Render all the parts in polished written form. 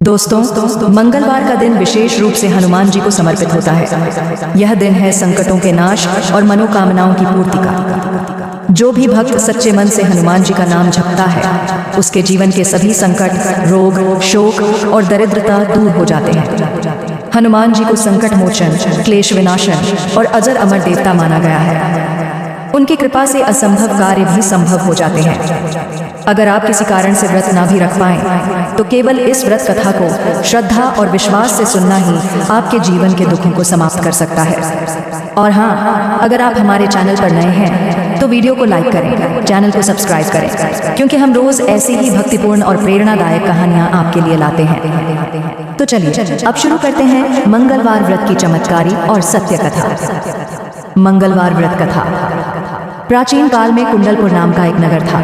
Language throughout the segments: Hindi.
दोस्तों, मंगलवार का दिन विशेष रूप से हनुमान जी को समर्पित होता है। यह दिन है संकटों के नाश और मनोकामनाओं की पूर्ति का। जो भी भक्त सच्चे मन से हनुमान जी का नाम जपता है, उसके जीवन के सभी संकट, रोग, शोक और दरिद्रता दूर हो जाते हैं। हनुमान जी को संकट मोचन, क्लेश विनाशन और अजर अमर देवता माना गया है। उनकी कृपा से असंभव कार्य भी संभव हो जाते हैं। अगर आप किसी कारण से व्रत ना भी रख पाएं, तो केवल इस व्रत कथा को श्रद्धा और विश्वास से सुनना ही आपके जीवन के दुखों को समाप्त कर सकता है। और हाँ, अगर आप हमारे चैनल पर नए हैं तो वीडियो को लाइक करें, चैनल को सब्सक्राइब करें, क्योंकि हम रोज ऐसी ही भक्तिपूर्ण और प्रेरणादायक कहानियाँ आपके लिए लाते हैं। तो चलिए अब शुरू करते हैं मंगलवार व्रत की चमत्कारी और सत्य कथा। मंगलवार व्रत कथा। प्राचीन काल में कुंडलपुर नाम का एक नगर था।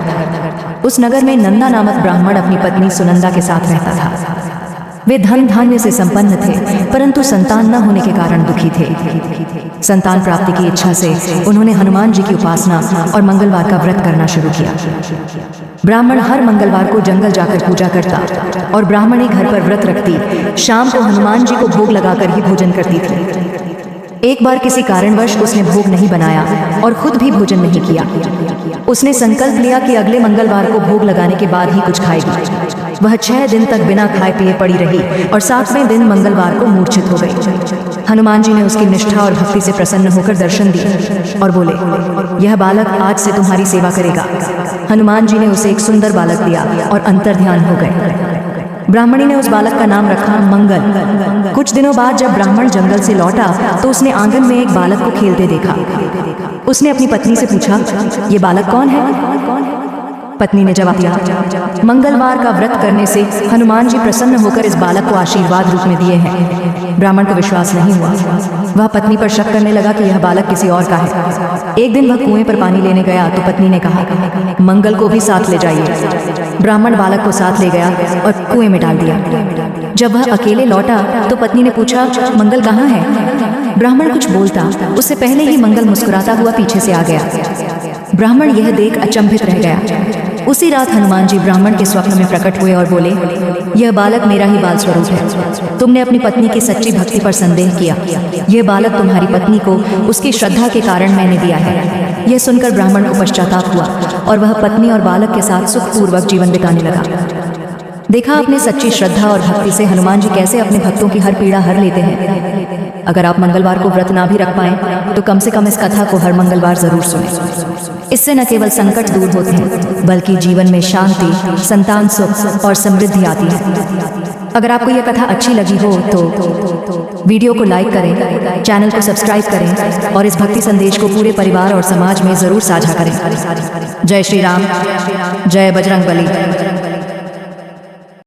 उस नगर में नंदा नामक ब्राह्मण अपनी पत्नी सुनंदा के साथ रहता था। वे धन धान्य से संपन्न थे, परंतु संतान न होने के कारण दुखी थे। संतान प्राप्ति की इच्छा से उन्होंने हनुमान जी की उपासना और मंगलवार का व्रत करना शुरू किया। ब्राह्मण हर मंगलवार को जंगल जाकर पूजा करता और ब्राह्मणी घर पर व्रत रखती। शाम को हनुमान जी को भोग लगाकर ही भोजन करती थी। एक बार किसी कारणवश उसने भोग नहीं बनाया और खुद भी भोजन नहीं किया। उसने संकल्प लिया कि अगले मंगलवार को भोग लगाने के बाद ही कुछ खाएगी। वह 6 दिन तक बिना खाए पिए पड़ी रही और 7वें दिन मंगलवार को मूर्छित हो गई। हनुमान जी ने उसकी निष्ठा और भक्ति से प्रसन्न होकर दर्शन दिए और बोले, यह बालक आज से तुम्हारी सेवा करेगा। हनुमान जी ने उसे एक सुंदर बालक दिया और अंतर्ध्यान हो गए। ब्राह्मणी ने उस बालक का नाम रखा मंगल। कुछ दिनों बाद जब ब्राह्मण जंगल से लौटा तो उसने आंगन में एक बालक को खेलते देखा। उसने अपनी पत्नी से पूछा, ये बालक कौन है? पत्नी ने जवाब दिया, मंगलवार का व्रत करने से हनुमान जी प्रसन्न होकर इस बालक को आशीर्वाद रूप में दिए हैं। ब्राह्मण को विश्वास नहीं हुआ। वह पत्नी पर शक करने लगा कि यह बालक किसी और का है। एक दिन वह कुएं पर पानी लेने गया तो पत्नी ने कहा, मंगल को भी साथ ले जाइए। ब्राह्मण बालक को साथ ले गया और कुएं में डाल दिया। जब वह अकेले लौटा तो पत्नी ने पूछा, मंगल कहाँ है? ब्राह्मण कुछ बोलता उससे पहले ही मंगल मुस्कुराता हुआ पीछे से आ गया। ब्राह्मण यह देख अचंभित रह गया। उसी रात हनुमान जी ब्राह्मण के स्वप्न में प्रकट हुए और बोले, यह बालक मेरा ही बाल स्वरूप है। तुमने अपनी पत्नी की सच्ची भक्ति पर संदेह किया। यह बालक तुम्हारी पत्नी को उसकी श्रद्धा के कारण मैंने दिया है। यह सुनकर ब्राह्मण को पश्चाताप हुआ और वह पत्नी और बालक के साथ सुखपूर्वक जीवन बिताने लगा। देखा आपने सच्ची श्रद्धा और भक्ति से हनुमान जी कैसे अपने भक्तों की हर पीड़ा हर लेते हैं। अगर आप मंगलवार को व्रत ना भी रख पाएं तो कम से कम इस कथा को हर मंगलवार जरूर सुनें। इससे न केवल संकट दूर होते हैं, बल्कि जीवन में शांति, संतान सुख और समृद्धि आती है। अगर आपको यह कथा अच्छी लगी हो तो वीडियो को लाइक करें, चैनल को सब्सक्राइब करें और इस भक्ति संदेश को पूरे परिवार और समाज में जरूर साझा करें। जय श्री राम, जय बजरंगबली।